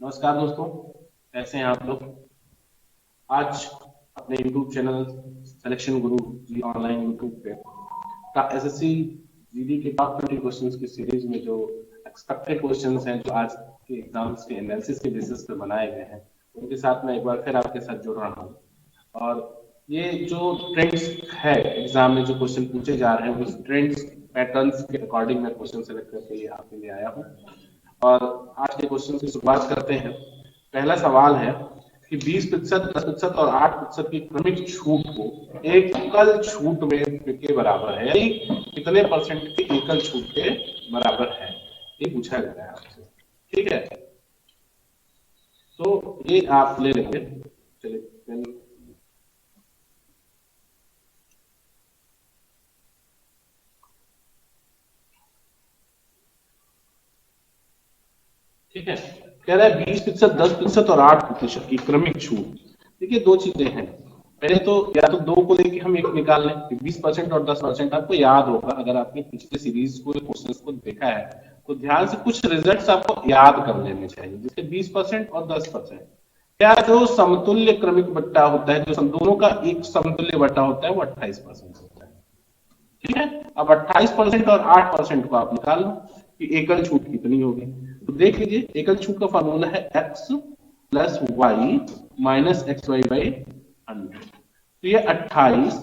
नमस्कार दोस्तों, कैसे हैं आप लोग। आज अपने YouTube चैनल सिलेक्शन गुरु जी ऑनलाइन यूट्यूब पे का एसएससी जीडी के टॉप 20 क्वेश्चंस की सीरीज में जो एक्सपेक्टेड क्वेश्चंस हैं जो आज के एग्जाम्स के एनालिसिस के बेसिस पे बनाए गए हैं, उनके साथ मैं एक बार फिर आपके साथ जुड़ रहा हूँ। और ये जो ट्रेंड्स है एग्जाम में जो क्वेश्चन पूछे जा रहे हैं उस ट्रेंड्स पैटर्न्स के अकॉर्डिंग मैं क्वेश्चन सेलेक्ट करके ये आपके लिए आया हूँ। और आज के क्वेश्चन की शुरुआत करते हैं। पहला सवाल है कि 20%, 10% और 8% की क्रमिक छूट को एकल छूट में के बराबर है, यानी कितने परसेंट की एकल छूट के बराबर है, ये पूछा गया है आपसे। ठीक है, तो ये आप ले लेंगे। चलिए, ठीक है। कह रहा है 20%, 10% और 8% की क्रमिक छूट। देखिए, दो चीजें हैं। पहले तो या तो दो को लेके हम एक निकाल लें। 20% और 10%, आपको याद होगा अगर आपने पिछले सीरीज को क्वेश्चंस को देखा है तो ध्यान से कुछ रिजल्ट्स आपको याद कर लेने चाहिए। जैसे 20% और 10%, क्या जो समतुल्य क्रमिक बट्टा होता है, जो दोनों का एक समतुल्य बट्टा होता है, वो 28% होता है। ठीक है, अब 28% और 8% को आप निकाल लो कि एकल छूट कितनी होगी। तो देख लीजिए, एकल छूट का फॉर्मूला है x plus y minus x y by 100। तो ये 28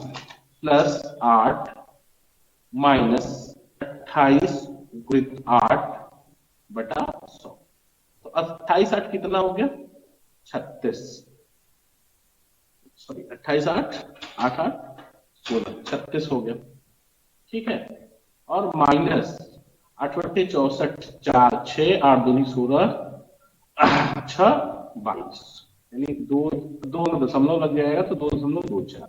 प्लस 8 माइनस 28 गुणित 8 बटा 100। तो 28 8 कितना हो गया? 36। सॉरी, 28 8 8 8 16, 36 हो गया। ठीक है, और माइनस 8 बटे 64, 4 6 8 दूनी 16 6 22, यानी दो दो दशमलव लग जाएगा तो 2.24।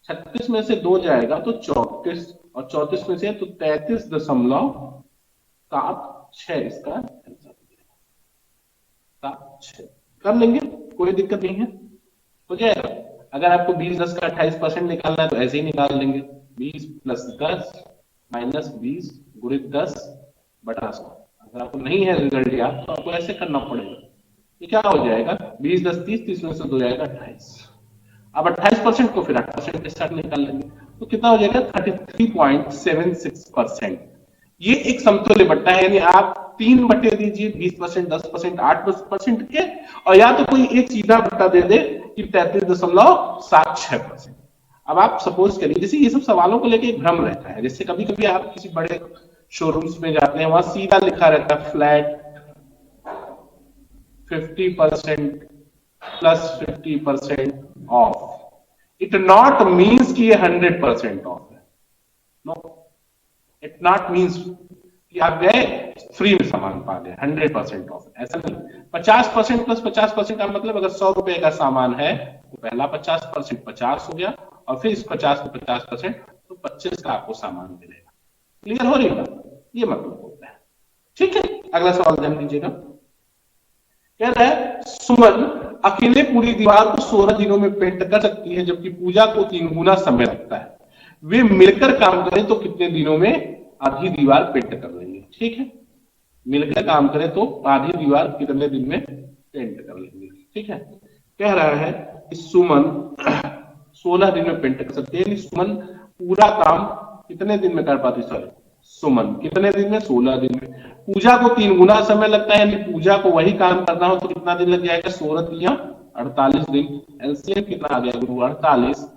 36 में से 2 जाएगा तो 34, और 34 में से तो 33.76 इसका आंसर कर लेंगे, कोई दिक्कत नहीं है, हो जाएगा। अगर आपको 20 10 का 28% निकालना है तो ऐसे ही निकाल लेंगे। 20 प्लस 10 माइनस 20 गुणित 10 बटा 100। अगर आपको नहीं है रिजल्ट याद तो आपको ऐसे करना पड़ेगा। ये क्या हो जाएगा? 20 10 30, 30 में से 2 जाएगा 28। अब 28% को फिर 8% के साथ निकाल लेंगे तो कितना हो जाएगा? 33.76%। ये एक समतुल्य बट्टा है, यानी आप 3 बटे दीजिए 20%, 10%, 8% के, और या तो कोई एक सीधा बट्टा दे दे कि 33.76%। अब आप सपोज करिए, जैसे ये सब सवालों को लेके एक भ्रम रहता है। जैसे कभी कभी आप किसी बड़े शोरूम्स में जाते हैं, वहां सीधा लिखा रहता है flat 50% plus 50% of. It not means कि ये 100% ऑफ है। नो, इट नॉट मीन्स कि आप गए फ्री में सामान पा गए 100% ऑफ, ऐसा नहीं। 50% प्लस 50% का मतलब अगर 100 रुपए का सामान है तो पहला 50% 50 हो गया, और फिर इस 50 को 50% तो 25 का आपको सामान मिलेगा। क्लियर हो रही बात? ये मतलब होता है। ठीक है, अगला सवाल ध्यान दीजिएगा। कह रहा है सुमन अकेले पूरी दीवार को 16 दिनों में पेंट कर सकती है, जबकि पूजा को 3 गुना समय लगता है। वे मिलकर काम करें तो कितने दिनों में आधी दीवार पेंट कर लेंगे? ठीक है, मिलकर काम करें तो आधी दीवार कितने दिन में पेंट कर लेंगे? ठीक है, कह रहा है कि सुमन 16 दिन में पेंट कर सकती है। सुमन पूरा काम कितने दिन में कर पाती? सॉरी, सुमन कितने दिन में? 16 दिन में। पूजा को 3 गुना समय लगता है, यानी पूजा को वही काम करना हो तो कितना दिन लग जाएगा? 16 या 48 दिन। एलसीएम कितना आ गया गुरु? 48।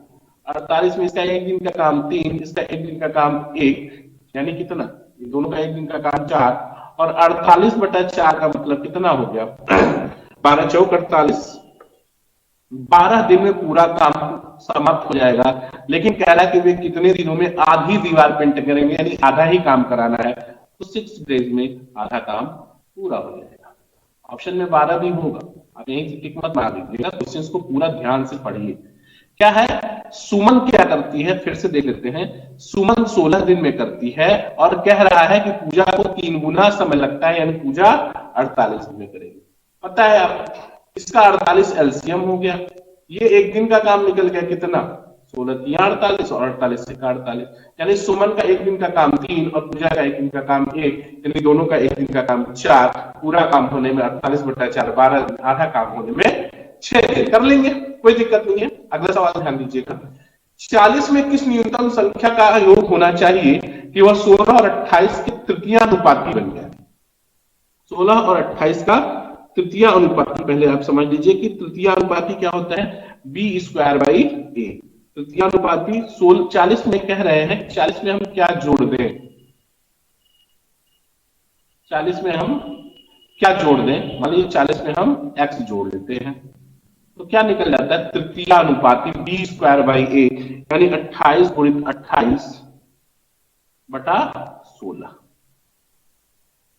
48 में इसका एक दिन का काम 3, इसका एक दिन का काम 1, यानी कितना? दोनों का एक दिन का काम 4, और 48/4 का मतलब कितना हो गया? 12 चौक 48। 12 दिन में पूरा काम समाप्त हो जाएगा। लेकिन कह रहा है कि वे कितने दिनों में आधी दीवार पेंट करेंगे, यानी आधा ही काम कराना है, तो 6 डेज में आधा काम पूरा हो जाएगा। ऑप्शन में 12 भी होगा, आप यहीं से टिक मत मार दीजिएगा, क्वेश्चन को पूरा ध्यान से पढ़िए। क्या है? सुमन क्या करती है, फिर से देख लेते हैं। सुमन 16 दिन में करती है, और कह रहा है कि पूजा को 3 गुना समय लगता है, यानी पूजा 48 दिन में करेगी। पता है आप, इसका 48 एलसीएम हो गया। ये एक दिन का काम निकल गया कितना? 16 48 और 48 से 48, यानी सुमन का एक दिन का काम 3 और पूजा का एक दिन का काम 1, यानी दोनों का एक दिन का काम 4, पूरा काम होने में 48/4 12, आधा काम होने में 6 दिन कर लेंगे, कोई दिक्कत नहीं है। अगला सवाल ध्यान दीजिएगा, 40 में किस न्यूनतम संख्या का योग होना चाहिए कि वह 16 और 28 के तृतीयानुपाती बन जाए। 16 और 28 का तृतीय अनुपाती, पहले आप समझ लीजिए कि तृतीय अनुपाती क्या होता है, b²/a। तृतीय अनुपाती 40 में कह रहे हैं, 40 में हम क्या जोड़ दें, 40 में हम क्या जोड़ दें, मान लीजिए 40 में हम x जोड़ लेते हैं तो क्या निकल जाता है, तृतीय अनुपाती b²/a, यानी 28 गुणित 28/16।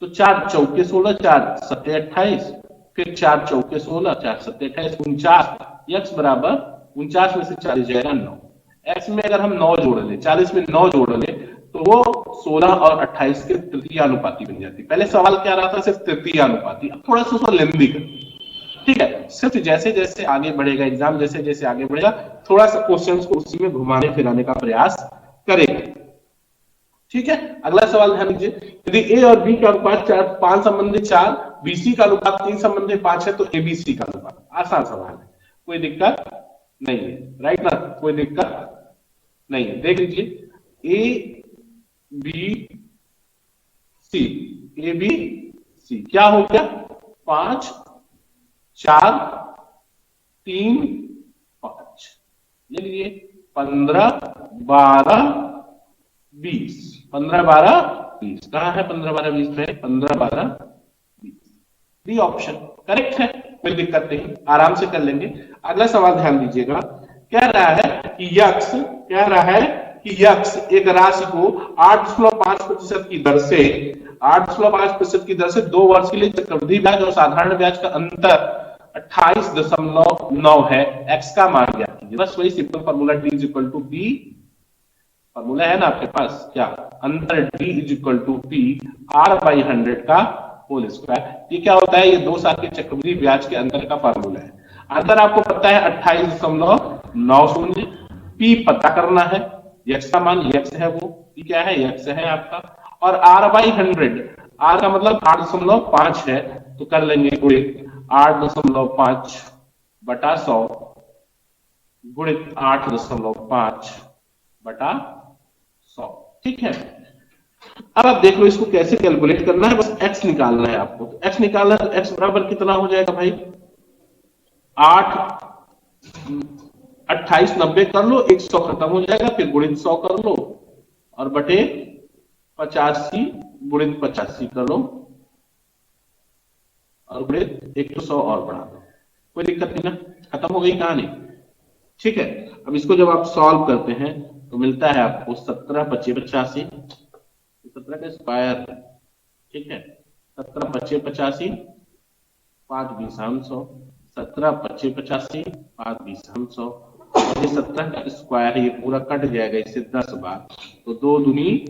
तो 4 चौके 16, 4 सत्ते 28, फिर 4 चौके 16, 4 सत्ते 28, 49, x बराबर 49 में से 40 जाएगा 9। x में अगर हम 9 जोड़ लें, 40 में 9 जोड़ लें तो वो 16 और 28 के तृतीय अनुपाती बन जाती। पहले सवाल क्या रहा था, सिर्फ तृतीय अनुपाती, अब थोड़ा सा उसको लेंदी कर, ठीक है। सिर्फ जैसे जैसे आगे बढ़ेगा एग्जाम, जैसे जैसे आगे बढ़ेगा, थोड़ा सा क्वेश्चंस को उसी में घुमाने फिराने का प्रयास करेगा, ठीक है। अगला सवाल ध्यान दीजिए, यदि ए और बी का अनुपात 5 संबंधी 4, बीसी का अनुपात 3 संबंधी 5 है तो एबीसी का अनुपात। आसान सवाल है, कोई दिक्कत नहीं है, राइट ना, कोई दिक्कत नहीं है। देख लीजिए, A B C, A B C क्या हो गया, 5 4 3 5, ये लीजिए 15 12 20, 15 12 20, कहां है 15 12 20 में, 15 12 20, डी ऑप्शन करेक्ट है, कोई दिक्कत नहीं, आराम से कर लेंगे। अगला सवाल ध्यान दीजिएगा, कह रहा है कि यक्स, कह रहा है कि यक्स एक राशि को 8.5% की दर से 8.5% की दर से 2 वर्ष के लिए चक्रवृद्धि ब्याज और साधारण ब्याज का अंतर 28.9 है, एक्स का मान ज्ञात कीजिए। बस वही simple formula, D is equal to P, formula है ना आपके पास, क्या, अंतर D is equal to P r/100 का होल स्क्वायर। ये क्या होता है, ये 2 साल के चक्रवृद्धि ब्याज के अंतर का फॉर्मूला है। अंतर आपको पता है 28.90, पी पता करना है, यक्स का मान यक्स है, वो पी क्या है, यक्स है आपका, और r/100, r का मतलब 8.5 है, तो कर लेंगे गुणित 8.5/100 गुणित 8.5/100, ठीक है। अब आप देख लो इसको कैसे कैलकुलेट करना है, बस x निकालना है आपको। तो x निकालना है तो x बराबर कितना हो जाएगा भाई, 8 28 90 कर लो, 100 खत्म हो जाएगा, फिर गुणित 100 कर लो और बटे 85 गुणित 85 कर लो और गुणित 100 और बढ़ा दो, कोई दिक्कत नहीं ना, खत्म हो गई कहानी, ठीक है। अब इसको जब आप सॉल्व करते हैं तो मिलता है आपको 17 25 85, 17 का स्क्वायर, ठीक है, 17 25 85, 5 20 500, 17 25 85, 5 20 500, और ये 17 का स्क्वायर है, ये पूरा कट जाएगा इससे 10 बार, तो 2 दूनी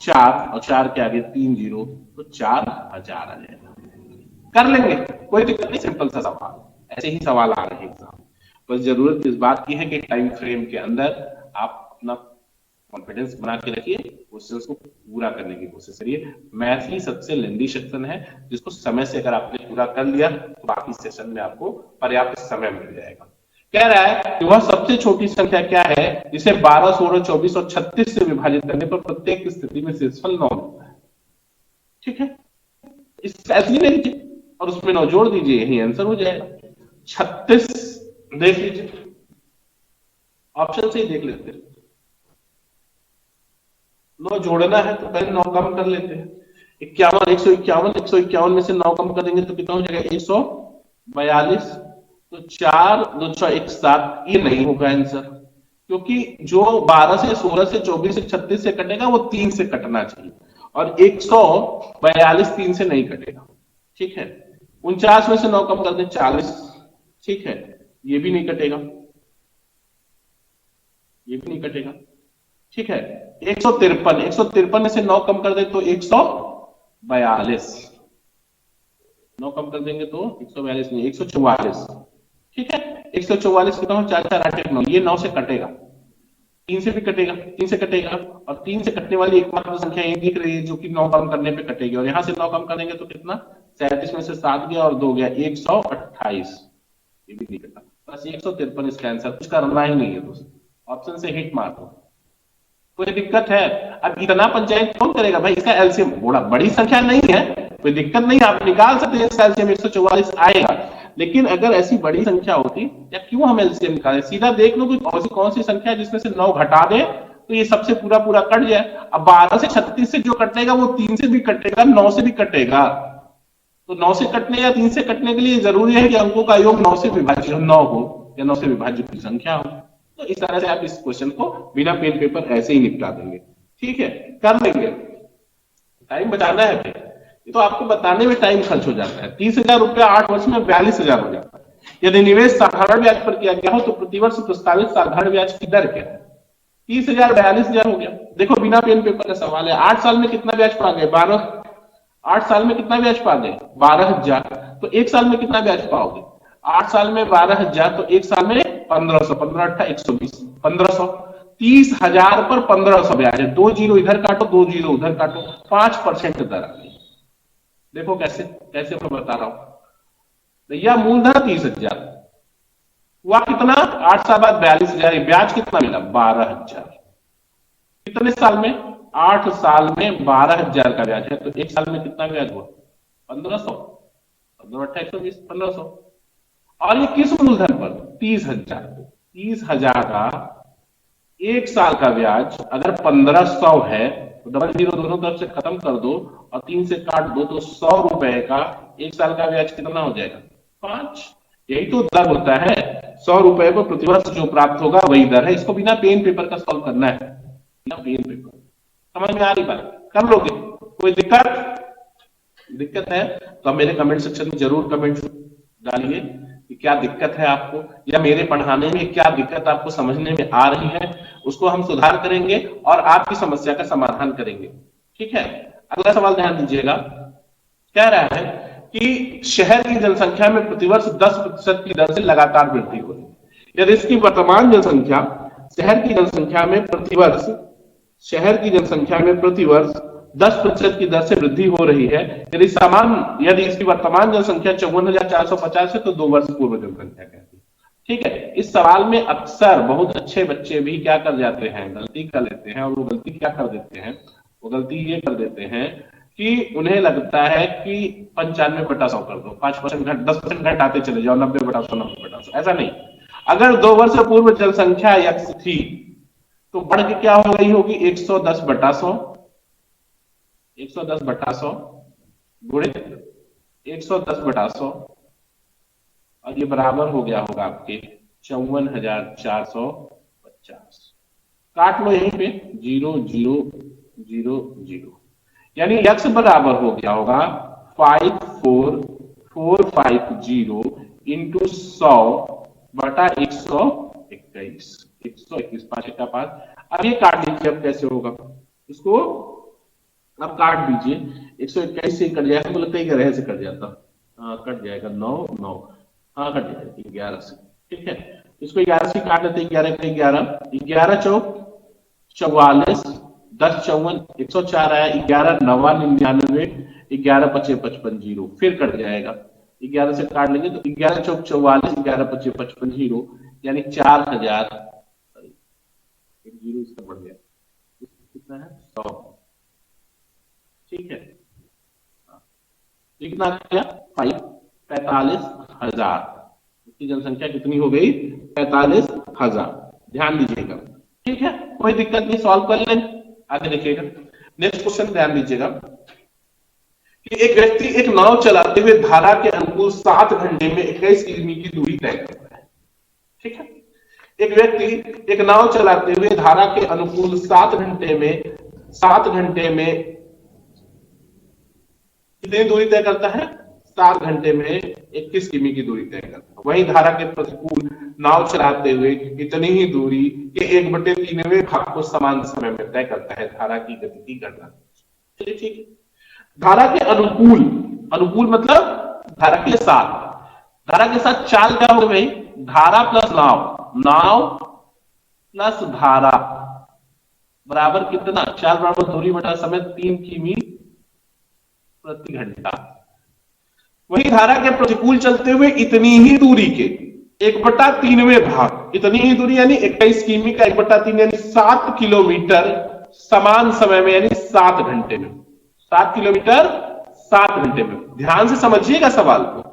4 और 4 के आगे 3 0, तो 4000 आ जाएगा, कर लेंगे, कोई दिक्कत नहीं, सिंपल सा सवाल, ऐसे ही सवाल आ रहे हैं एग्जाम। बस जरूरत इस बात की है कि टाइम फ्रेम के अंदर आप अपना कॉन्फिडेंस बना के रखिए, क्वेश्चंस को पूरा करने की कोशिश करिए। मैथ ही सबसे लेंदी सेक्शन है, जिसको समय से अगर आपने पूरा कर लिया तो बाकी सेशन में आपको पर्याप्त समय मिल जाएगा। कह रहा है कि वह सबसे छोटी संख्या क्या है जिसे 12 16 24 और 36 से विभाजित करने पर प्रत्येक स्थिति में शेषफल 9 मिलता है, ठीक है। इसका ऐसे ही ले लीजिए और उसमें 9 जोड़ दीजिए, यही आंसर हो जाएगा। 36 देख लीजिए, ऑप्शन से ही देख लेते हैं, 9 जोड़ना है तो पहले 9 कम कर लेते हैं, 51 151 में से 9 कम कर देंगे तो कितना हो जाएगा 142, तो 4 2 6 1 7, ये नहीं होगा आंसर, क्योंकि जो 12 से 16 से 24 से 36 से कटेगा वो 3 से कटना चाहिए, और 142 3 से नहीं कटेगा, ठीक है। 49 में से 9 कम कर दें 40, ठीक है, ये भी नहीं कटेगा, ये भी नहीं कटेगा, ठीक है। 153 में से 9 कम कर दे तो 142, 9 कम कर देंगे तो 142 नहीं 144, ठीक है। 144 कितना हो, 4 4 8 1 9, ये 9 से कटेगा, 3 से भी कटेगा, 3 से कटेगा, और 3 से कटने वाली एकमात्र संख्या ये दिख रही है जो कि 9 कम करने पे कटेगी, और यहां से 9 कम करेंगे तो कितना, 37 में से 7 गया और 2 गया, 128, ये भी नहीं कटा, बस 153 इसका आंसर, कुछ करना ही नहीं है दोस्तों, ऑप्शन से हिट मार दो। कोई दिक्कत है? अब इतना पंचायत कौन करेगा भाई, इसका एलसीएम बड़ा बड़ी संख्या नहीं है, कोई दिक्कत नहीं, आप निकाल सकते हैं, इसका एलसीएम 144 आएगा, लेकिन अगर ऐसी बड़ी संख्या होती या क्यों हम एलसीएम निकालें, सीधा देख लो कि कौन सी संख्या है जिसमें से 9 घटा दे तो ये सबसे पूरा पूरा कट जाए। अब 12 से 36 से जो कटेगा वो 3 से भी कटेगा, 9 से भी कटेगा, तो 9 से कटने या 3 से कटने के लिए जरूरी है कि अंकों का योग 9 से विभाज्य 9 हो या 9 से विभाज्य की संख्या हो। तो इस तरह से आप इस क्वेश्चन को बिना पेन पेपर ऐसे ही निपटा देंगे, ठीक है, कर लेंगे, टाइम बचाना है भाई, ये तो आपको बताने में टाइम खर्च हो जाता है। 30,000 रुपया 8 वर्ष में 42,000 हो जाता है। यदि निवेश साधारण ब्याज पर किया गया हो तो प्रतिवर्ष प्रस्तावित साधारण ब्याज की दर क्या है? 30,000 42,000 हो गया। देखो बिना पेन पेपर का सवाल है, 8 साल में कितना ब्याज पा गए, 12, 8 साल में कितना ब्याज पा गए, 12,000, तो 1 साल में कितना ब्याज पाओगे, 8 साल में 12,000, तो 1 साल में 1500, 15 8 120, 1500, 30,000 पर 1500 ब्याज है, 2 जीरो इधर काटो, 2 जीरो उधर काटो, 5% दर आ गई। देखो कैसे कैसे मैं बता रहा हूं भैया, मूलधन 30,000 हुआ कितना, 8 साल बाद 42,000, ब्याज कितना मिला, 12,000, कितने साल में, 8 साल में 12,000 का ब्याज है, तो 1 साल में कितना ब्याज हुआ, 1500, 15 120, 1500, और ये किस मूलधन पर, 30,000, 30,000 का 1 साल का ब्याज अगर 1500 है तो डबल जीरो दोनों तरफ से खत्म कर दो और 3 से काट दो, तो 100 रुपए का 1 साल का ब्याज कितना हो जाएगा, 5। यही तो दर होता है, 100 रुपए को प्रतिवर्ष जो प्राप्त होगा वही दर है। इसको बिना पेन पेपर का सॉल्व करना है, बिना पेन पेपर, समझ में आ रही बात, कर लोगे, कोई दिक्कत है तो आप मेरे कमेंट सेक्शन में जरूर कमेंट डालिए कि क्या दिक्कत है आपको, या मेरे पढ़ाने में क्या दिक्कत आपको समझने में आ रही है, उसको हम सुधार करेंगे और आपकी समस्या का समाधान करेंगे, ठीक है। अगला सवाल ध्यान दीजिएगा, कह रहा है कि शहर की जनसंख्या में प्रतिवर्ष 10% की दर से लगातार वृद्धि हो रही है। यदि इसकी वर्तमान जनसंख्या शहर की जनसंख्या में प्रतिवर्ष 10% की दर से वृद्धि हो रही है, यदि इसकी वर्तमान जनसंख्या 54,450 है तो 2 वर्ष पूर्व जनसंख्या कहती है, ठीक है। इस सवाल में अक्सर बहुत अच्छे बच्चे भी क्या कर जाते हैं, गलती कर लेते हैं, और वो गलती क्या कर देते हैं, वो गलती ये कर देते हैं कि उन्हें लगता है कि 95/100 कर दो, 5% घट 10% घटाते चले जाओ, 90/100, 90/100, ऐसा नहीं। अगर 2 वर्ष पूर्व जनसंख्या x थी तो बढ़ के क्या हो गई होगी, 110/100, 110/100 गुणे 110/100, और ये बराबर हो गया होगा आपके 54,450। काट लो यहीं पे 0 0 0 0, यानी x बराबर हो गया होगा 54,450 इंटू 100/121, 121, 5 का 5। अब ये काट लीजिए, अब कैसे होगा इसको, अब काट दीजिए, 121 से कट जाएगा, लगता है 11 से कट जाता, हाँ कट जाएगा, 9 9, हाँ कट जाएगा 11 से, ठीक है। इसको 11 से काट लेते, 11 का 11, 11 चौक 44, 10 54, 104 आया, 11 9 99, 11 5 55 0, फिर कट जाएगा, 11 से काट लेंगे तो 11 चौक 44, 11 5 55 0, यानी 4,000, एक जीरो इसका बढ़ गया, कितना है 100, ठीक है। कितना क्या 45,000, इसकी जनसंख्या कितनी हो गई, 45,000, ध्यान दीजिएगा, ठीक है, कोई दिक्कत नहीं, सॉल्व कर लें, आगे देखिएगा। नेक्स्ट क्वेश्चन ध्यान दीजिएगा कि एक व्यक्ति एक नाव चलाते हुए धारा के अनुकूल 7 घंटे में 21 किमी की दूरी तय करता है, ठीक है। एक व्यक्ति एक नाव चलाते हुए धारा के अनुकूल 7 घंटे में कितनी दूरी तय करता है, 7 घंटे में 21 किमी की दूरी तय करता है। वही धारा के प्रतिकूल नाव चलाते हुए इतनी ही दूरी के 1/3वें भाग को समान समय में तय करता है, धारा की गति की गणना। चलिए ठीक है, धारा के अनुकूल मतलब धारा के साथ चाल क्या होगा भाई, धारा प्लस नाव प्लस धारा, बराबर कितना, चाल बराबर दूरी बटा समय 3 किमी प्रति घंटा। वही धारा के प्रतिकूल चलते हुए इतनी ही दूरी के 1/3वें भाग, इतनी ही दूरी यानी 21 किमी का 1/3 यानी 7 किलोमीटर समान समय में यानी 7 घंटे में, 7 किलोमीटर 7 घंटे में। ध्यान से समझिएगा सवाल को।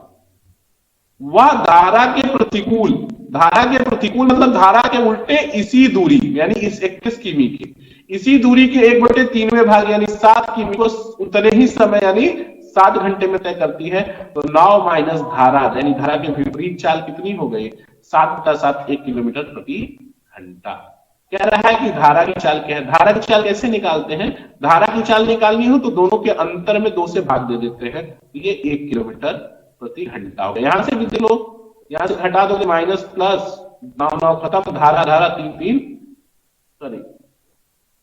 वह धारा के प्रतिकूल मतलब धारा के उल्टे इसी दूरी यानी इस 21 किमी की इसी दूरी के 1/3वें भाग यानी 7 किमी को उतने ही समय यानी 7 घंटे में तय करती है। तो नाव माइनस धारा यानी धारा के विपरीत चाल कितनी हो गई, 7/7 1 किलोमीटर प्रति घंटा। कह रहा है कि धारा की चाल क्या है। धारा की चाल कैसे निकालते हैं, धारा की चाल निकालनी हो तो दोनों के अंतर में 2 से भाग दे देते हैं, ये 1 किलोमीटर प्रति घंटा हो गया। यहां से भी दे लो, यहां से घटा दोगे माइनस प्लस, 9 खत्म, धारा धारा 3 सॉरी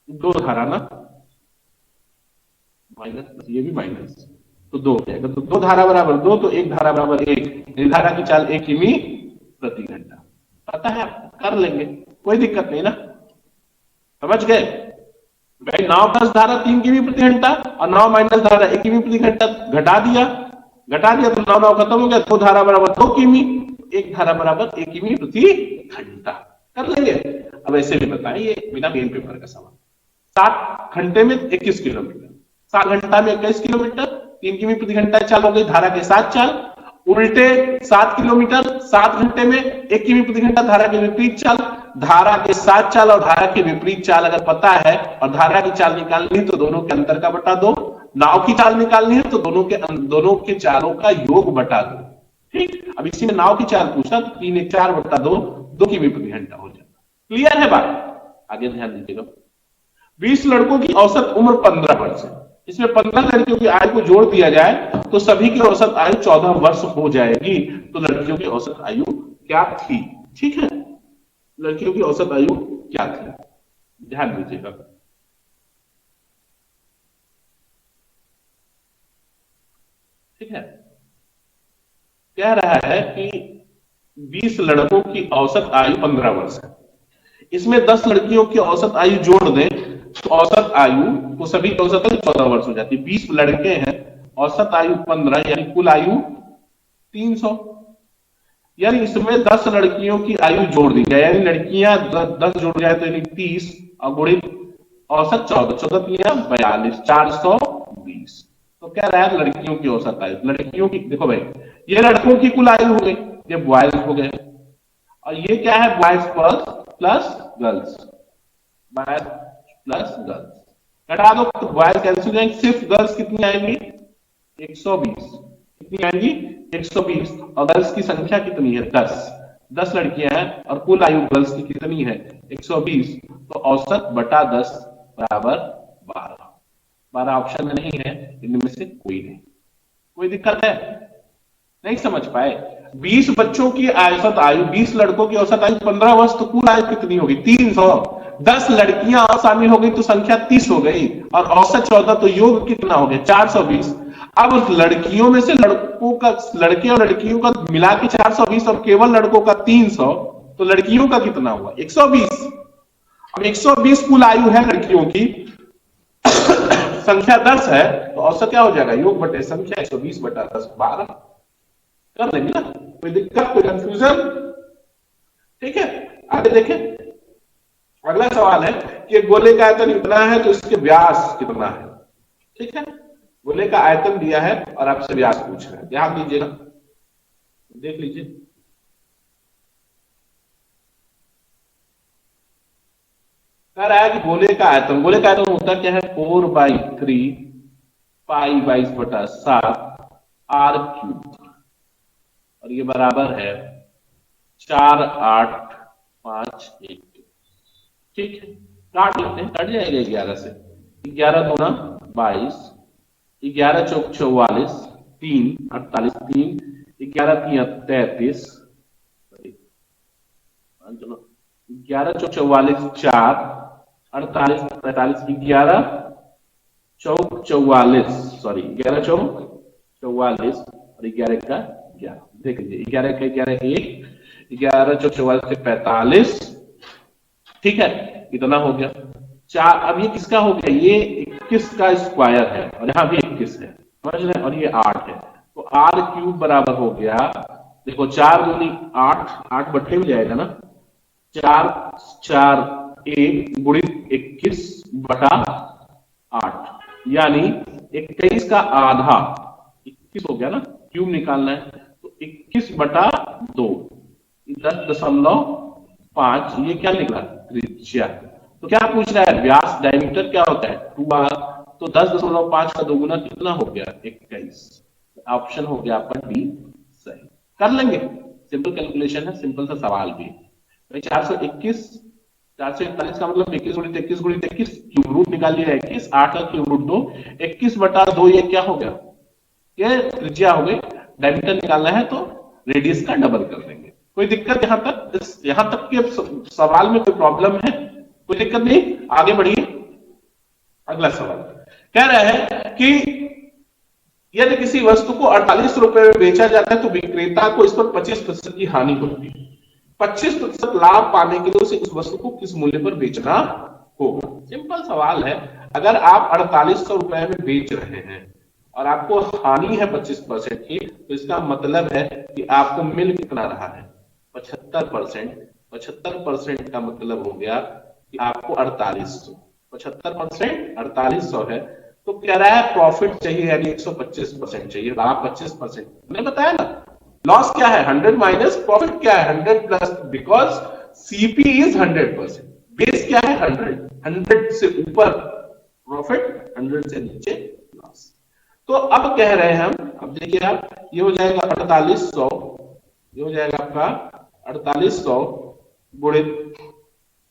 2 धारा ना, माइनस ये भी माइनस, तो 2 हो जाएगा। तो 2 धारा बराबर 2, तो 1 धारा बराबर 1, धारा की चाल 1 किमी प्रति घंटा। पता है, कर लेंगे, कोई दिक्कत नहीं ना, समझ गए भाई। 9 प्लस धारा 3 किमी प्रति घंटा और 9 माइनस धारा 1 किमी प्रति घंटा, घटा दिया तो 9 खत्म हो गया, 2 धारा बराबर 2 किमी, 1 धारा बराबर 1 किमी प्रति घंटा। कर लेंगे। अब ऐसे भी बताएं, ये बिना मेन पेपर का सवाल। 7 घंटे में 21 किलोमीटर, 7 घंटा में 21 किलोमीटर, 3 किमी प्रति घंटा चाल हो गई, धारा के साथ चाल, उल्टे 7 किलोमीटर 7 घंटे में 1 किमी प्रति घंटा, धारा के विपरीत चाल, धारा के साथ चाल और धारा के विपरीत चाल अगर पता है और धारा की चाल निकालनी है तो दोनों के अंतर का बटा 2, नाव की चाल निकालनी है तो दोनों के चालों का योग बटा 2। ठीक, अब इसी में नाव की चाल पूछा तो 3 1 4/2, 2 किमी प्रति घंटा हो जाता। क्लियर है बात, आगे ध्यान दीजिएगा। 20 लड़कों की औसत उम्र 15 वर्ष है, इसमें 15 लड़कियों की आयु को जोड़ दिया जाए तो सभी की औसत आयु 14 वर्ष हो जाएगी। तो लड़कियों की औसत आयु क्या थी, ठीक है, लड़कियों की औसत आयु क्या थी, ध्यान दीजिएगा। ठीक है, कह रहा है कि 20 लड़कों की औसत आयु 15 वर्ष है, इसमें 10 लड़कियों की औसत आयु जोड़ दें तो औसत आयु तो सभी की औसत आयु 14 वर्ष हो जाती है। 20 लड़के हैं, औसत आयु 15 यानी कुल आयु 300, यानी इसमें 10 लड़कियों की आयु जोड़ दी जाए, यानी लड़कियां 10 जोड़ जाए तो यानी 30 और गुणित औसत 14, 42 420। तो क्या रहा है लड़कियों की औसत आयु, लड़कियों की देखो भाई, ये लड़कों की कुल आयु हो गई, ये बॉयज हो गए, और ये क्या है boys plus girls, boys plus girls, घटा दो तो बॉयज कैंसिल जाएंगे, सिर्फ गर्ल्स कितनी आएंगी 120, कितनी आएंगी 120, और गर्ल्स की संख्या कितनी है 10 लड़कियां हैं और कुल आयु गर्ल्स की कितनी है 120, तो औसत बटा 10 बराबर 12 ऑप्शन में नहीं है, इनमें से कोई नहीं। कोई दिक्कत है, नहीं समझ पाए। 20 बच्चों की औसत आयु, 20 लड़कों की औसत आयु 15 वर्ष, तो कुल आयु कितनी होगी 300, 10 लड़कियां और शामिल हो गई तो संख्या 30 हो गई, और औसत 14, तो योग कितना हो गया 420। अब उस लड़कियों में से लड़के और लड़कियों का मिला के 420 और केवल लड़कों का 300, तो लड़कियों का कितना हुआ 120। अब 120 कुल आयु है लड़कियों की, संख्या 10 है, तो औसत क्या हो जाएगा योग बटे संख्या 120 बटा 10 12। कर लेंगे ना, कोई दिक्कत कोई कंफ्यूजन, ठीक है। आगे देखें, अगला सवाल है कि गोले का आयतन इतना है तो इसके व्यास कितना है, ठीक है। गोले का आयतन दिया है और आपसे व्यास पूछ रहे हैं, ध्यान दीजिएगा, देख लीजिए। कह रहा है कि गोले का आयतन होता क्या है 4/3 पाई 22/7 r3, और ये बराबर है 4851, ठीक है। काट लेते हैं, कट जाएगा 11 से, 11 दूना 22, 11 चौक 44, 3 48, 3 11 3 33, 11 चौक 44 4 48 45, 11 चौक 44 सॉरी 11 चौक 44 और 11 का 11, देख लीजिए 11 का 11 1, 11 चौक 44 से 45, ठीक है, कितना हो गया चार, अब ये किसका हो गया, ये 21 का स्क्वायर है और यहाँ भी 21 है, समझ रहे हैं, और ये 8 है, तो आर क्यूब बराबर हो गया, देखो 4 दूनी 8, 8 में जाएगा ना, 4 4 1 गुणित 21 बटा 8, यानी 21 का आधा 21 हो गया ना, क्यूब निकालना है, तो 21/2, 10.5, ये क्या निकला, त्रिज्या। तो क्या पूछ रहा है, व्यास डायमीटर क्या होता है 2r, तो 10.5 का दोगुना कितना हो गया 21, ऑप्शन हो गया आपका डी सही। कर लेंगे, सिंपल कैलकुलेशन है, सिंपल सा सवाल भी है। 421, 441 का मतलब 21 गुणित 21 क्यूब रूट निकाल लिया 21, 8 का क्यूब रूट 2, 21/2, ये क्या हो गया, ये त्रिज्या हो गई। डायमीटर निकालना है तो रेडियस का डबल कर देंगे। कोई दिक्कत यहां तक, यहां तक के सवाल में कोई प्रॉब्लम है, कोई दिक्कत नहीं, आगे बढ़िए। अगला सवाल कह रहा है कि यदि किसी वस्तु को 48 रुपए में बेचा जाता है तो विक्रेता को इस पर 25% की हानि होती है, 25% लाभ पाने के लिए उसे इस वस्तु को किस मूल्य पर बेचना होगा। सिंपल सवाल है, अगर आप 4800 रुपए में बेच रहे हैं और आपको हानि है 25% की, तो इसका मतलब है कि आपको मिल कितना रहा है 75%। 75% का मतलब हो गया कि आपको 4800, 75% 4800 है, तो कह रहा है प्रॉफिट चाहिए, यानी 125% चाहिए, लाभ 25%। मैंने बताया ना, लॉस क्या है 100 माइनस प्रॉफिट क्या है 100 plus, because CP is 100%, base क्या है 100, 100 से ऊपर प्रॉफिट, 100 से नीचे लॉस। तो अब कह रहे हैं हम, अब देखिए आप, ये हो जाएगा 4800, ये हो जाएगा आपका 4800 गुणित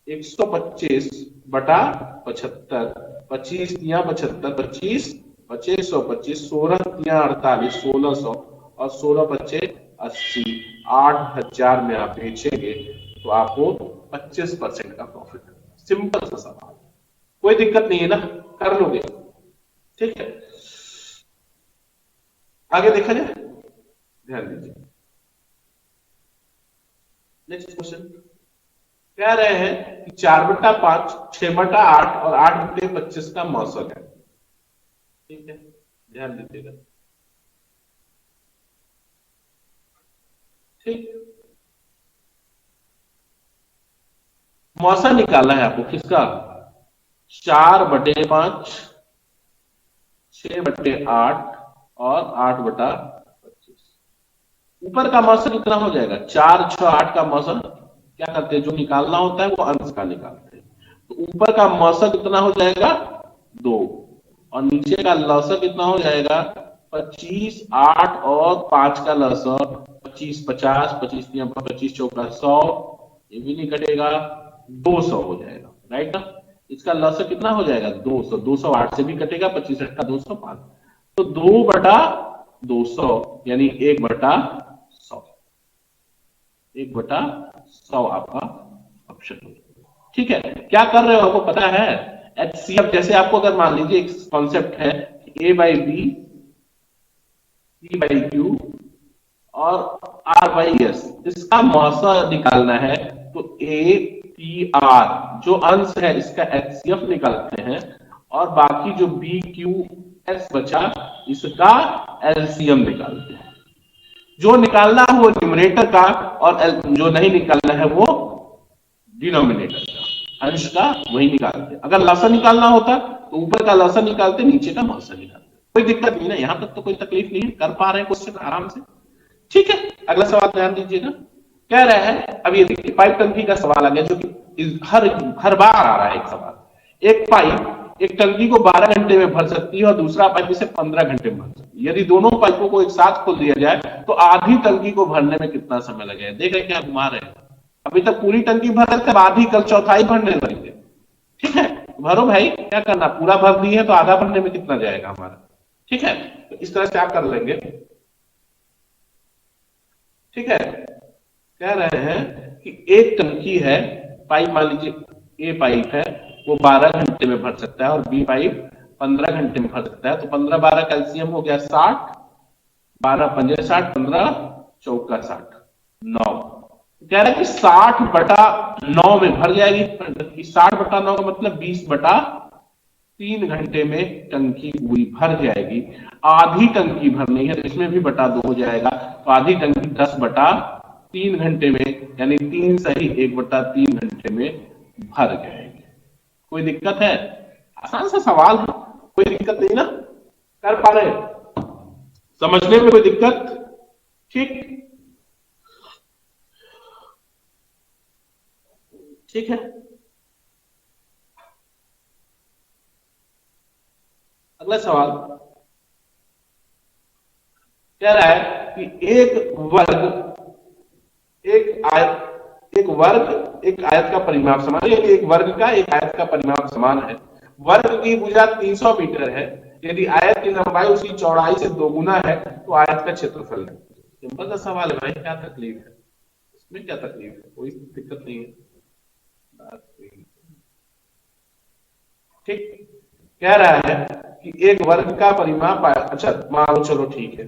125/75, 25 या 75, 25 2525, 16 या 48, 1600, और 16 × 5 = 80, 8000 में आप बेचेंगे तो आपको 25% का प्रॉफिट। सिंपल सा सवाल, कोई दिक्कत नहीं है ना, कर लोगे, ठीक है। आगे देखा जाए, ध्यान दीजिए। नेक्स्ट क्वेश्चन कह रहे हैं कि 4/5, 6/8 और 8/25 का मौसम है, ठीक है, ध्यान दीजिएगा, ठीक। मौसम निकालना है आपको किसका, 4/5, 6/8 और 8/25। ऊपर का मौसम कितना हो जाएगा, 4 6 8 का मौसम क्या करते हैं, जो निकालना होता है वो अंश का निकालते हैं, तो ऊपर का मौसम कितना हो जाएगा 2, और नीचे का लौसक कितना हो जाएगा 25, 8 और 5 का लौसक 25, 50, 25 25 चौका 100, ये भी नहीं कटेगा, 200 हो जाएगा, राइट ना। इसका लौसक कितना हो जाएगा 200, 208 से भी कटेगा, 25 8 का 205, तो 2/200 यानी 1/100, 1/100 आपका ऑप्शन हो, ठीक है। क्या कर रहे हो आपको पता है, एचसीएफ, जैसे आपको अगर मान लीजिए एक कॉन्सेप्ट है A/B, P/Q और R/S, इसका मौसा निकालना है, तो APR जो अंश है इसका एचसीएफ निकालते हैं, और बाकी जो BQS बचा इसका एलसीएम निकालते हैं। जो निकालना है वो न्यूमरेटर का, और जो नहीं निकालना है वो डिनोमिनेटर का, अंश का वही निकालते। अगर लसा निकालना होता तो ऊपर का लसा निकालते, नीचे का मौसा निकालते, कोई दिक्कत नहीं ना, यहां तक तो कोई तकलीफ नहीं है, कर पा रहे हैं क्वेश्चन आराम से, ठीक है। अगला सवाल ध्यान दीजिएगा, कह रहा है, अब ये देखिए पाइप टंकी का सवाल आ गया, जो कि हर बार आ रहा है एक सवाल। एक पाइप एक टंकी को 12 घंटे में भर सकती है और दूसरा पाइप इसे 15 घंटे में भर सकती है। यदि दोनों पाइपों को एक साथ खोल दिया जाए तो आधी टंकी को भरने में कितना समय लगेगा। देख रहे क्या घुमा रहे हैं, अभी तक पूरी टंकी भर रहे थे, आधी कल चौथाई भरने लगेंगे, ठीक है। भरो भाई, क्या करना, पूरा भर दिए तो आधा भरने में कितना जाएगा हमारा, ठीक है। तो इस तरह से आप कर लेंगे, ठीक है। कह रहे हैं कि एक टंकी है, पाइप मान लीजिए ए पाइप है, वो 12 घंटे में भर सकता है और बी पाइप 15 घंटे में भर सकता है, तो 15 12 कैल्सियम हो गया 60, 12 पंजे 60, 15 चौका 60, 9, कह रहा है कि 60/9 में भर जाएगी। 60/9 का मतलब 20/3 घंटे में टंकी पूरी भर जाएगी। आधी टंकी भरनी है तो इसमें भी बटा 2 हो जाएगा, तो आधी टंकी 10/3 घंटे में, यानी 3 सही 1/3 घंटे में भर जाएगी। कोई दिक्कत है? आसान सा सवाल है, कोई दिक्कत नहीं ना? कर पा रहे? समझने में कोई दिक्कत? ठीक, ठीक है। अगला सवाल कह रहा है कि एक आयत का परिमाप समान है, एक वर्ग का एक आयत का परिमाप समान है। वर्ग की भुजा 300 मीटर है। यदि आयत की लंबाई उसकी चौड़ाई से दोगुना है तो आयत का क्षेत्रफल है। सिंपल सा सवाल है भाई, क्या तकलीफ है इसमें? क्या तकलीफ है? कोई दिक्कत नहीं है। ठीक, कह रहा है कि एक वर्ग का परिमाप, अच्छा मान लो, चलो ठीक है,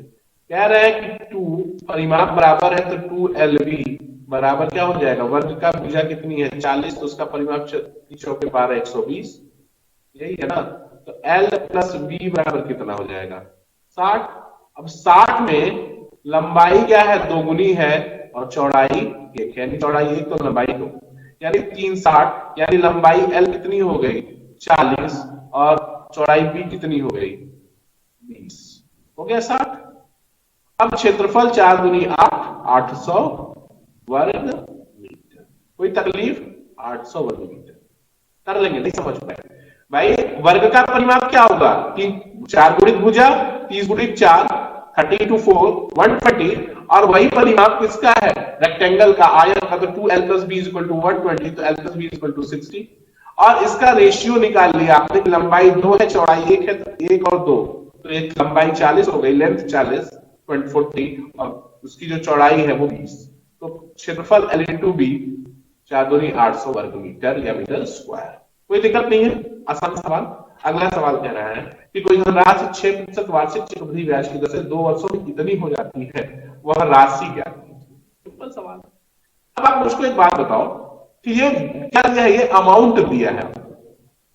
कह रहा है कि 2 परिमाप बराबर है तो 2 LB बराबर क्या हो जाएगा? वर्ग का भुजा कितनी है? 40, तो उसका परिमाप चौके 12 120, यही है ना? तो L प्लस B बराबर कितना हो जाएगा? 60। अब 60 में लंबाई क्या है? दोगुनी है और चौड़ाई 1, यानी चौड़ाई 1 तो लंबाई 2, यानी 360, यानी लंबाई L कितनी हो गई? 40, और चौड़ाई B कितनी हो गई? 20। हो गया 60। अब क्षेत्रफल 4 दूनी 8, 800 वर्ग मीटर। कोई तकलीफ? 800 वर्ग मीटर कर लेंगे, नहीं समझ पाए भाई? वर्ग का परिमाप क्या होगा? 4 गुणित भुजा, 30 गुणित 4, 30 × 4 120, और वही परिमाप किसका है? रेक्टेंगल का, आयत का। तो 2L + B = 120, तो L + B = 60। और इसका रेशियो निकाल लिया आपने, लंबाई 2 है चौड़ाई 1 है, तो 1 और 2, तो एक लंबाई 40 हो गई, लेंथ 40 40, और उसकी जो चौड़ाई है वो 20। तो क्षेत्रफल L × B 4 दूनी 800 वर्ग मीटर या मीटर स्क्वायर। कोई दिक्कत नहीं है, आसान सवाल। अगला सवाल कह रहा है कि कोई धनराशि 6% वार्षिक चक्रवृद्धि ब्याज की दर से 2 वर्षों में कितनी हो जाती है, वह राशि क्या है? सिंपल सवाल। अब आप मुझको एक बात बताओ कि ये क्या दिया है? ये अमाउंट दिया है।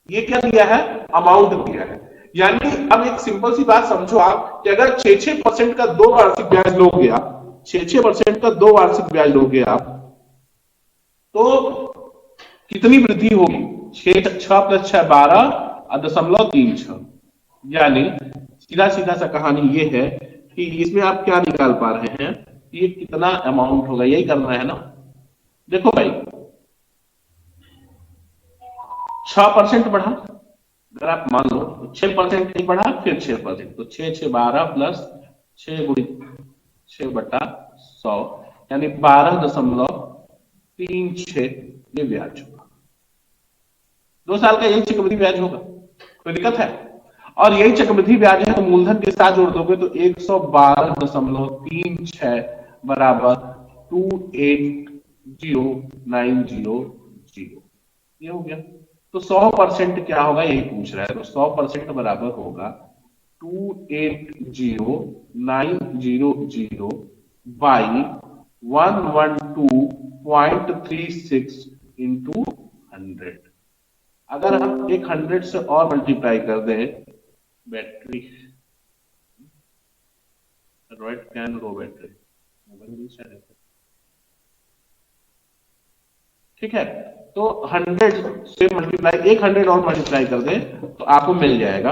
ये क्या दिया है? अमाउंट दिया है। यानी अब एक सिंपल सी बात समझो आप कि अगर 6% का 2 वार्षिक ब्याज लोगे आप, 6% का 2 वार्षिक ब्याज लोगे आप, तो कितनी वृद्धि होगी? 6 + 6 12.36, यानी सीधा सीधा सा कहानी ये है कि इसमें आप क्या निकाल पा रहे हैं कि ये कितना अमाउंट होगा, यही करना है ना? देखो भाई, 6% बढ़ा, अगर आप मान लो 6% नहीं बढ़ा, फिर 6%, तो 6 6 12 प्लस 6 गुणित 6/100, यानी 12.36 ये ब्याज होगा। 2 साल का यही चक्रवृद्धि ब्याज होगा। कोई दिक्कत है? और यही चक्रवृद्धि ब्याज है तो मूलधन के साथ जोड़ दोगे तो 112.36 बराबर 280,900, ये हो गया। तो 100% क्या होगा यही पूछ रहा है, तो 100% बराबर होगा 280,900 बाई 112.36 इंटू 100। अगर हम एक 100 से और मल्टीप्लाई कर दें, battery right can row battery, ठीक है, तो 100 से मल्टीप्लाई, एक 100 और मल्टीप्लाई कर दें तो आपको मिल जाएगा,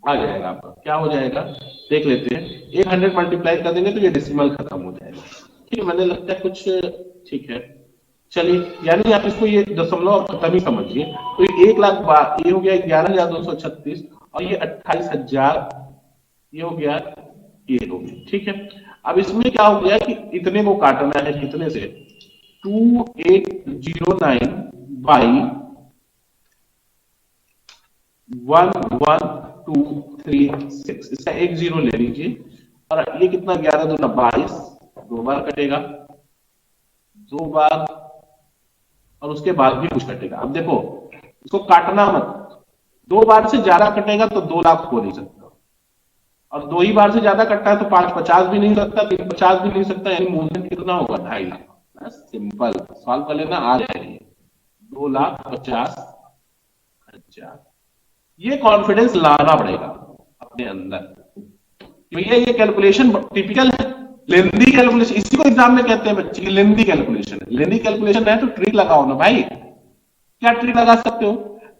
आ जाएगा आपका, क्या हो जाएगा देख लेते हैं। एक 100 मल्टीप्लाई कर देंगे तो ये डेसिमल खत्म हो जाएगा। ठीक है, मैंने लगता है कुछ ठीक है। चलिए, यानी आप इसको ये दशमलव खत्म ही समझिए। तो ये 1,00,000, ये हो गया 11,236, और ये 28,000, ये हो गया, ये हो गया। ठीक है, अब इसमें क्या हो गया कि इतने को काटना है, कितने से? 2809 बाई 11236, इसका एक जीरो ले लीजिए, और ये कितना? 11 दूना 22, 2 बार कटेगा, 2 बार, और उसके बाद भी कुछ कटेगा। अब देखो, इसको काटना मत, 2 बार से ज्यादा कटेगा तो 2 लाख हो नहीं सकता, और 2 ही बार से ज्यादा कटता है तो 550 भी नहीं सकता, 350 भी नहीं सकता, यानी मूलधन कितना होगा 2.5 लाख। सिंपल सॉल्व कर लेना, आ जाएगी 2,50,000। ये कॉन्फिडेंस लाना पड़ेगा अपने अंदर। भैया ये कैलकुलेशन टिपिकल है, लेंदी कैलकुलेशन, इसी को एग्जाम में कहते हैं बच्चे की लेंदी कैलकुलेशन है। लेंदी कैलकुलेशन है तो ट्रिक लगाओ ना भाई। क्या ट्रिक लगा सकते हो?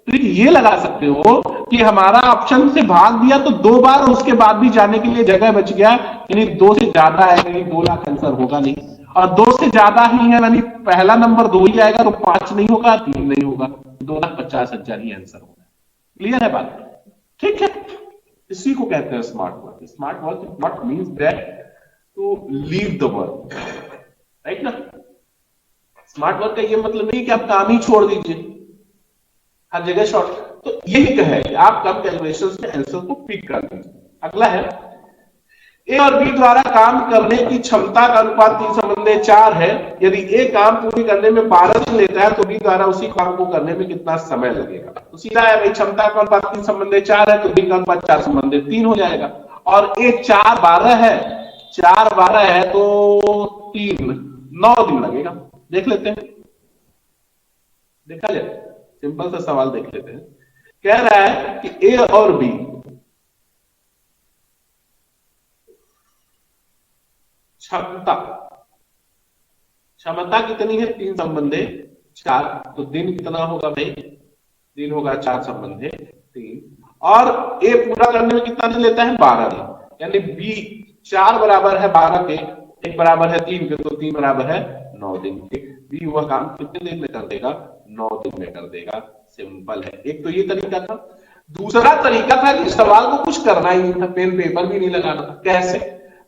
ट्रिक ये लगा सकते हो कि हमारा ऑप्शन से भाग दिया तो 2 बार, और उसके बाद भी जाने के लिए जगह बच गया, यानी 2 से ज्यादा है, यानी 2 लाख आंसर होगा नहीं, और 2 से ज्यादा ही है, यानी पहला नंबर 2 ही आएगा, तो 5 नहीं होगा, 3 नहीं होगा, 2,50,000 ही आंसर होगा। क्लियर है बात? ठीक है, इसी को कहते हैं smart work. Smart work not means that to leave the work, right ना। स्मार्ट वर्क का ये मतलब नहीं कि आप काम ही छोड़ दीजिए, हर जगह शॉर्ट। तो यही है कि आप कम कैलकुलेशन में आंसर को पिक कर दीजिए। अगला है ए और बी द्वारा काम करने की क्षमता का अनुपात 3:4 है। यदि ए काम पूरी करने में 12 दिन लेता है तो बी द्वारा उसी काम को करने में कितना समय लगेगा? तो सीधा है भाई, क्षमता का अनुपात 3:4 है तो बी का अनुपात 4:3 हो जाएगा। और ए 4:12 है, 4:12 है तो 9 दिन लगेगा। देख लेते हैं, देखा जाए, सिंपल सा सवाल देख लेते हैं। कह रहा है कि ए और बी क्षमता, क्षमता कितनी है? 3:4, तो दिन कितना होगा भाई? दिन होगा 4:3, और ए पूरा करने में कितना दिन लेता है? 12 दिन। यानी बी 4 बराबर है 12 के, 1 बराबर है 3 के, तो 3 बराबर है 9 दिन के। बी वह काम कितने दिन में कर देगा? 9 दिन में कर देगा। सिंपल है। एक तो ये तरीका था। दूसरा तरीका था कि सवाल को कुछ करना ही नहीं था, पेन पेपर भी नहीं लगाना था। कैसे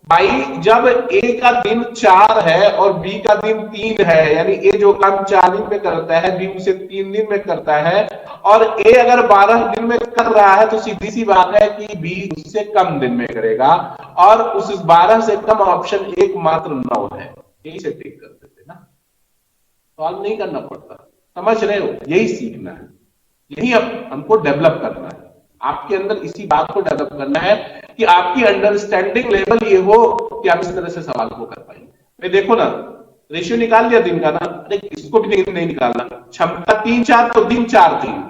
भाई? जब ए का दिन 4 है और बी का दिन 3 है, यानी ए जो काम 4 दिन में करता है बी उसे 3 दिन में करता है, और ए अगर 12 दिन में कर रहा है तो सीधी सी बात है कि बी उससे कम दिन में करेगा, और उस 12 से कम ऑप्शन एकमात्र 9 है। यही से टिक कर देते ना, सॉल्व नहीं करना पड़ता। समझ रहे हो? यही सीखना है, यही हमको डेवलप करना है। आपके अंदर इसी बात को डेवलप करना है कि आपकी अंडरस्टैंडिंग लेवल ये हो कि आप इस तरह से सवाल को कर पाएंगे। देखो ना, रेशियो निकाल लिया दिन का ना, अरे इसको भी नहीं निकालना। क्षमता 3:4 तो दिन 4:3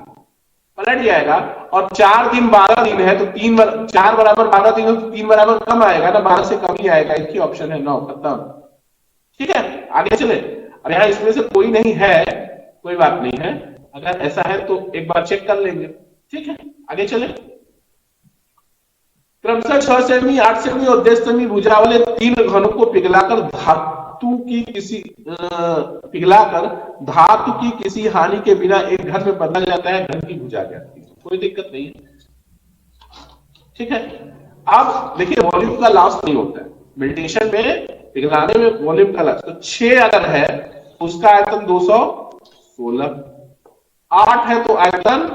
पलट जाएगा, और 4 दिन 12 दिन है तो 4 बराबर 12 दिन है तो 3 बराबर कम आएगा ना, 12 से कम ही आएगा। एक ही ऑप्शन है 9, खत्म। ठीक है, आगे चले। अब यहाँ इसमें से कोई नहीं है, कोई बात नहीं है, अगर ऐसा है तो एक बार चेक कर लेंगे। ठीक है, आगे चले। क्रमशः 6 सेमी, 8 सेमी और 10 सेमी भुजा वाले 3 घनों को पिघलाकर धातु की किसी हानि के बिना एक घन में बदला जाता है, घन की भुजा जाती है। कोई दिक्कत नहीं है। ठीक है, अब देखिए वॉल्यूम का लॉस नहीं होता है मेडिटेशन में, पिघलाने में वॉल्यूम का लॉस। तो 6 अगर है उसका आयतन 216, 8 है तो आयतन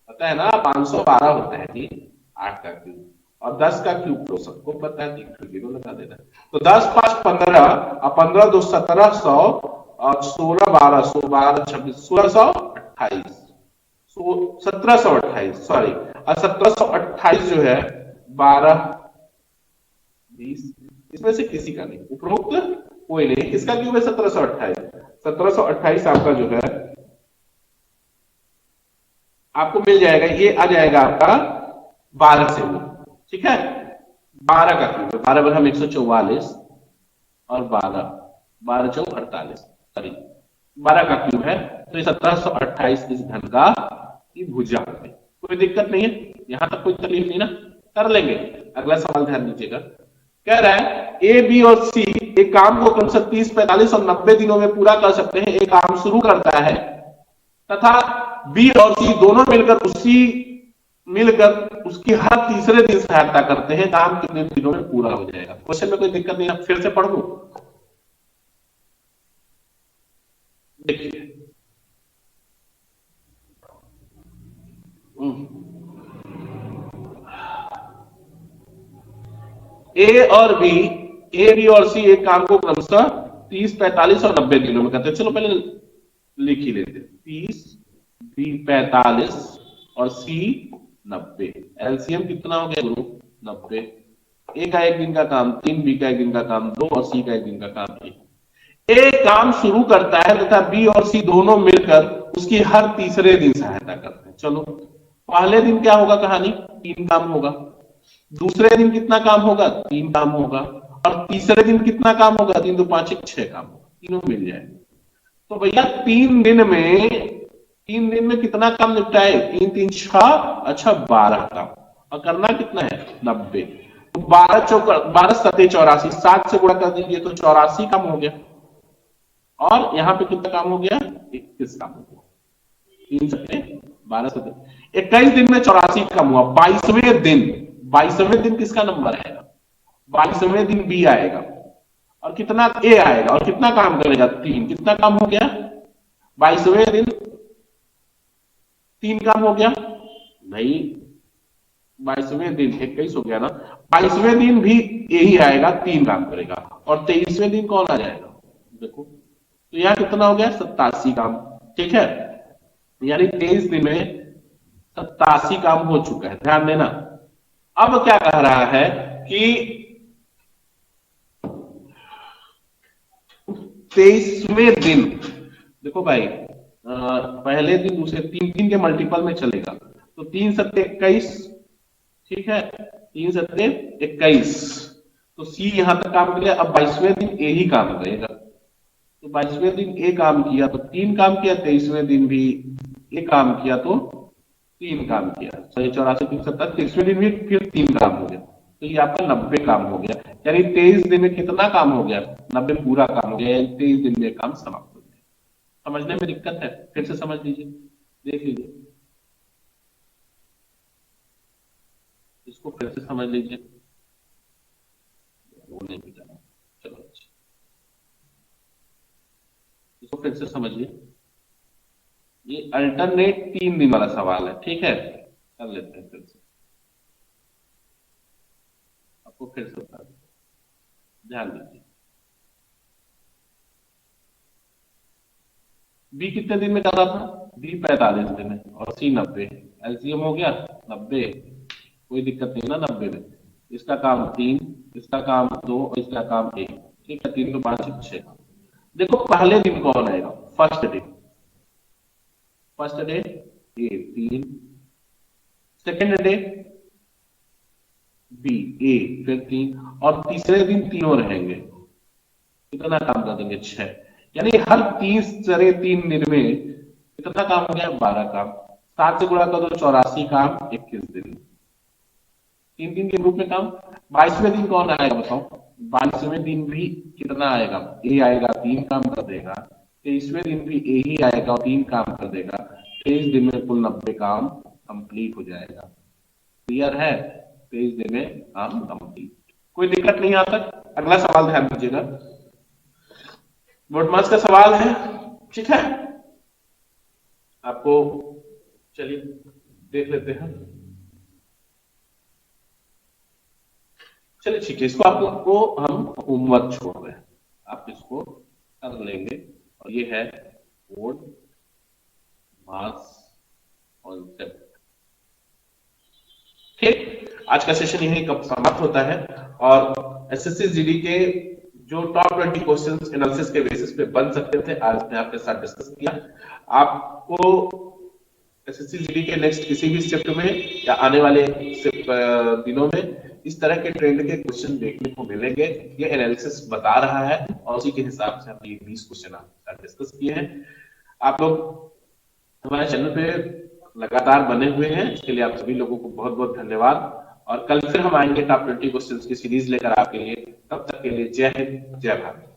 पता है ना 512 होता है जी, 8 का क्यूब, और 10 का क्यूब तो सबको पता है, 0 लगा देना। तो 10 5 15, और 15 2 1700, और 16 12 12 26 1628, 1728 सॉरी, और 1728 जो है 12 20, इसमें से किसी का नहीं, उपरोक्त कोई नहीं। इसका क्यूब है 1728। 1728 आपका जो है आपको मिल जाएगा, ये आ जाएगा आपका 12 से भी। ठीक है, 12 का क्यूब है, 12 बराबर 144, और 12 12 चौक 48, सॉरी 12 का क्यूब है, तो ये 1728 इस घन का की भुजा है। कोई दिक्कत नहीं है, यहां तक कोई तकलीफ नहीं ना, कर लेंगे। अगला सवाल ध्यान दीजिएगा। कह रहा है ए बी और सी एक काम को क्रमशः 30 45 और 90 दिनों में पूरा कर सकते हैं। एक काम शुरू करता है तथा बी और सी दोनों मिलकर उसकी हर तीसरे दिन सहायता करते हैं। काम कितने दिनों में पूरा हो जाएगा? क्वेश्चन में कोई दिक्कत नहीं है, फिर से पढ़ दूं। देखिए ए बी और सी एक काम को क्रमशः 30 45 और 90 दिनों में करते हैं। चलो पहले लिख ही लेते, 30 बी 45 और सी 90। एलसीएम कितना हो गया गुरु? 90। ए का एक दिन का काम 3, बी का एक दिन का काम 2 और सी का एक दिन का काम 1। ए काम शुरू करता है तथा बी और सी दोनों मिलकर उसकी हर तीसरे दिन सहायता करते हैं। चलो, पहले दिन क्या होगा कहानी, 3 काम होगा। दूसरे दिन कितना काम होगा, 3 काम होगा। और तीसरे दिन कितना काम होगा, 3 2 5 6 काम होगा, तीनों मिल जाए। तो भैया 3 दिन में कितना काम निपटाए, 3 3 6, अच्छा 12 काम। और करना कितना है, 90। तो 12 चौक 12 सत्ते 84, 7 से गुणा कर दीजिए तो 84 काम हो गया। और यहाँ पे कितना काम हो गया, 21 काम हो गया। 3 सत्ते 12 सत्ते 21 दिन में 84 काम हुआ। 22वें दिन, 22वें दिन किसका नंबर आएगा, 22वें दिन बी आएगा। और कितना ए आएगा और कितना काम करेगा, 3। कितना काम हो गया, 22वें दिन 3 काम हो गया, नहीं 22वें दिन 21 हो गया ना, 22वें दिन भी यही आएगा, 3 काम करेगा। और 23वें दिन कौन आ जाएगा, देखो तो यहां कितना हो गया, 87 काम। ठीक है, यानी 23 दिन में 87 काम हो चुका है, ध्यान देना। अब क्या कह रहा है कि 23वें दिन, देखो भाई पहले दिन दूसरे 3 के मल्टीपल में चलेगा, तो 3 सत्ते 21, ठीक है, 3 सत्ते 21। तो सी यहां तक काम कर लिया। अब 22वें दिन ए ही काम करेगा, तो 22वें दिन ए काम किया तो 3 काम किया, 23वें दिन भी ए काम किया तो 3 काम किया, 84 3 70, 23वें दिन भी फिर 3 काम हो गया। तो ये आपका 90 काम हो गया। यानी 23 दिन में कितना काम हो गया, 90 पूरा काम हो गया, 23 दिन में काम समाप्त हो गया। समझने में दिक्कत है, फिर से समझ लीजिए, देख लीजिए, इसको फिर से समझ लीजिए, वो नहीं मिला, चलो अच्छा, इसको फिर से समझिए। ये अल्टरनेट 3 दिन वाला सवाल है, ठीक है, कर लेते हैं फिर से, आपको फिर से बता दें, ध्यान दीजिए। बी कितने दिन में कर रहा था, बी 45 दिन में और सी 90। एलसीएम हो गया 90, कोई दिक्कत नहीं ना 90 में। इसका काम 3, इसका काम 2 और इसका काम 1, ठीक है, 3 2 5 6। देखो पहले दिन कौन आएगा, फर्स्ट डे, फर्स्ट डे ए 3, सेकेंड डे बी ए फिर 3, और तीसरे दिन तीनों रहेंगे। कितना काम कर देंगे, 6। यानी हर 3 दिन में कितना काम हो गया, 12 काम। 7 से गुणा कर दो 84 काम, 21 दिन, 3 दिन के ग्रुप में काम। 22वें दिन कौन आएगा बताओ, 22वें दिन भी कितना आएगा, ए आएगा, 3 काम कर देगा। 23वें दिन भी ए ही आएगा और 3 काम कर देगा। 23 दिन में कुल 90 काम कंप्लीट हो जाएगा। क्लियर है, 23 दिन में काम कंप्लीट, कोई दिक्कत नहीं आता। अगला सवाल ध्यान दीजिएगा, बोटमास का सवाल है, ठीक है, आपको चलिए देख लेते हैं। चलिए ठीक है, इसको आपको हम होमवर्क छोड़ रहे हैं, आप इसको कर लेंगे। और ये है बोर्ड मास कॉन्सेप्ट। ठीक, आज का सेशन यही कब समाप्त होता है। और एसएससी जीडी के जो टॉप 20 क्वेश्चंस एनालिसिस के बेसिस पे बन सकते थे, आज मैं आपके साथ डिस्कस किया। आपको एसएससी जीडी के नेक्स्ट किसी भी शिफ्ट में या आने वाले दिनों में इस तरह के ट्रेंड के क्वेश्चन देखने को मिलेंगे। ये एनालिसिस बता रहा है और उसी के हिसाब से हमने 20 क्वेश्चन आपके साथ डिस्कस किए हैं। आप लोग हमारे चैनल पे लगातार बने हुए हैं, इसके लिए आप सभी लोगों को बहुत बहुत धन्यवाद। और कल फिर हम आएंगे टॉप 20 क्वेश्चंस की सीरीज लेकर आपके लिए। तब तक के लिए जय हिंद, जय भारत।